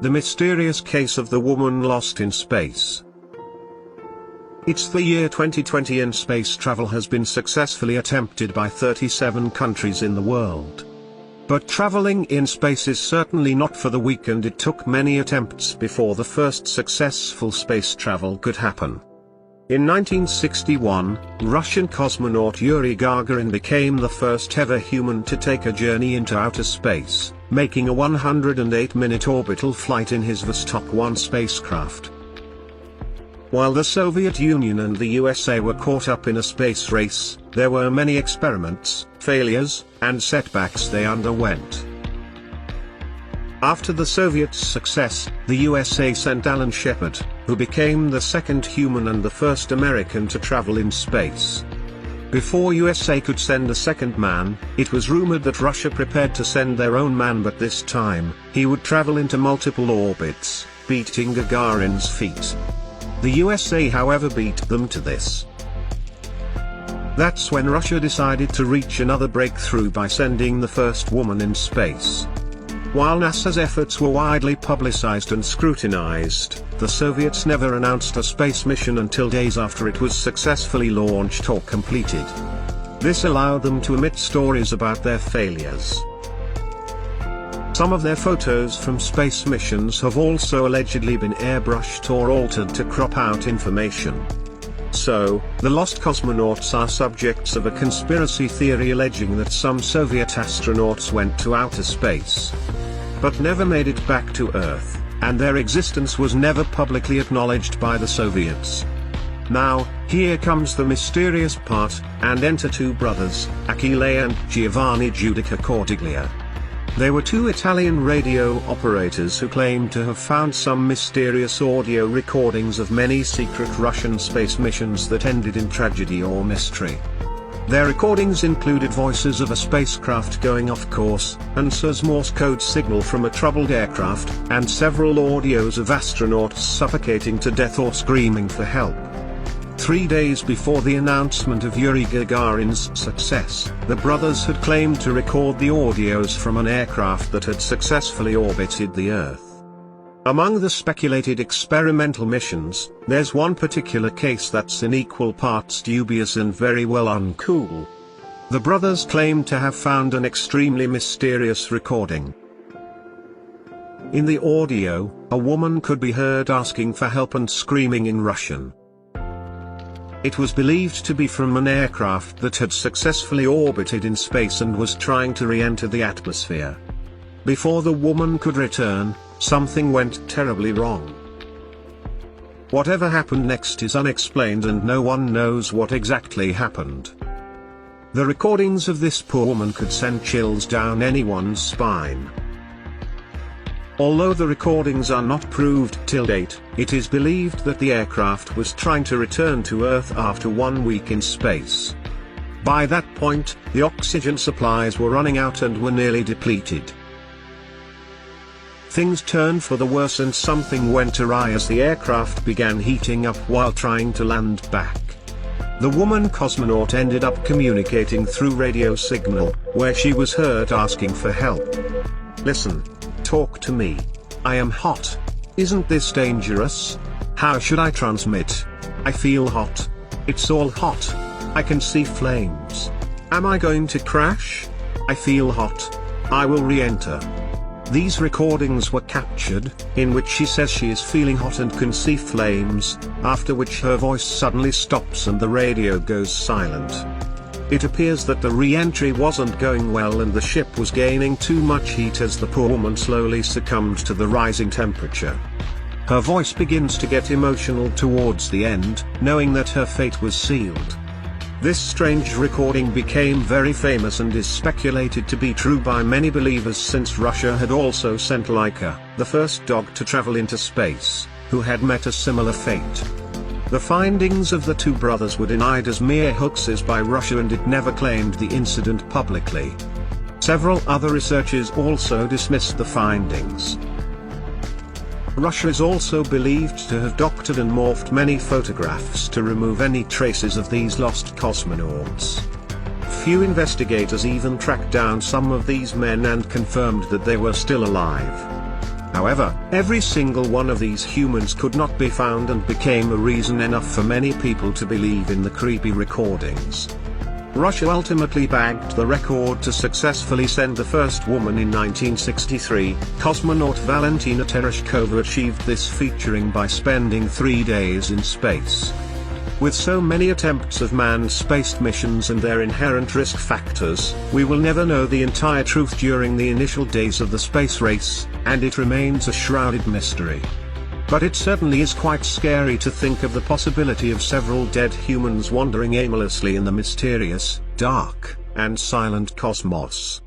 The mysterious case of the woman lost in space. It's the year 2020 and space travel has been successfully attempted by 37 countries in the world. But traveling in space is certainly not for the weak, and it took many attempts before the first successful space travel could happen. In 1961, Russian cosmonaut Yuri Gagarin became the first ever human to take a journey into outer space, making a 108-minute orbital flight in his Vostok 1 spacecraft. While the Soviet Union and the USA were caught up in a space race, there were many experiments, failures, and setbacks they underwent. After the Soviets' success, the USA sent Alan Shepard, who became the second human and the first American to travel in space. Before USA could send a second man, it was rumored that Russia prepared to send their own man, but this time, he would travel into multiple orbits, beating Gagarin's feat. The USA however beat them to this. That's when Russia decided to reach another breakthrough by sending the first woman in space. While NASA's efforts were widely publicized and scrutinized, the Soviets never announced a space mission until days after it was successfully launched or completed. This allowed them to omit stories about their failures. Some of their photos from space missions have also allegedly been airbrushed or altered to crop out information. So, the lost cosmonauts are subjects of a conspiracy theory alleging that some Soviet astronauts went to outer space, but never made it back to Earth, and their existence was never publicly acknowledged by the Soviets. Now, here comes the mysterious part, and enter two brothers, Achille and Giovanni Giudica Cordiglia. They were two Italian radio operators who claimed to have found some mysterious audio recordings of many secret Russian space missions that ended in tragedy or mystery. Their recordings included voices of a spacecraft going off course, answers Morse code signal from a troubled aircraft, and several audios of astronauts suffocating to death or screaming for help. 3 days before the announcement of Yuri Gagarin's success, the brothers had claimed to record the audios from an aircraft that had successfully orbited the Earth. Among the speculated experimental missions, there's one particular case that's in equal parts dubious and very well uncool. The brothers claimed to have found an extremely mysterious recording. In the audio, a woman could be heard asking for help and screaming in Russian. It was believed to be from an aircraft that had successfully orbited in space and was trying to re-enter the atmosphere. Before the woman could return, something went terribly wrong. Whatever happened next is unexplained and no one knows what exactly happened. The recordings of this poor woman could send chills down anyone's spine. Although the recordings are not proved till date, it is believed that the aircraft was trying to return to Earth after 1 week in space. By that point, the oxygen supplies were running out and were nearly depleted. Things turned for the worse and something went awry as the aircraft began heating up while trying to land back. The woman cosmonaut ended up communicating through radio signal, where she was heard asking for help. "Listen. Talk to me. I am hot. Isn't this dangerous? How should I transmit? I feel hot. It's all hot. I can see flames. Am I going to crash? I feel hot. I will re-enter." These recordings were captured, in which she says she is feeling hot and can see flames, after which her voice suddenly stops and the radio goes silent. It appears that the re-entry wasn't going well and the ship was gaining too much heat as the poor woman slowly succumbed to the rising temperature. Her voice begins to get emotional towards the end, knowing that her fate was sealed. This strange recording became very famous and is speculated to be true by many believers, since Russia had also sent Laika, the first dog to travel into space, who had met a similar fate. The findings of the two brothers were denied as mere hoaxes by Russia and it never claimed the incident publicly. Several other researchers also dismissed the findings. Russia is also believed to have doctored and morphed many photographs to remove any traces of these lost cosmonauts. Few investigators even tracked down some of these men and confirmed that they were still alive. However, every single one of these humans could not be found and became a reason enough for many people to believe in the creepy recordings. Russia ultimately bagged the record to successfully send the first woman in 1963. Cosmonaut Valentina Tereshkova achieved this featuring by spending 3 days in space. With so many attempts of manned space missions and their inherent risk factors, we will never know the entire truth during the initial days of the space race, and it remains a shrouded mystery. But it certainly is quite scary to think of the possibility of several dead humans wandering aimlessly in the mysterious, dark, and silent cosmos.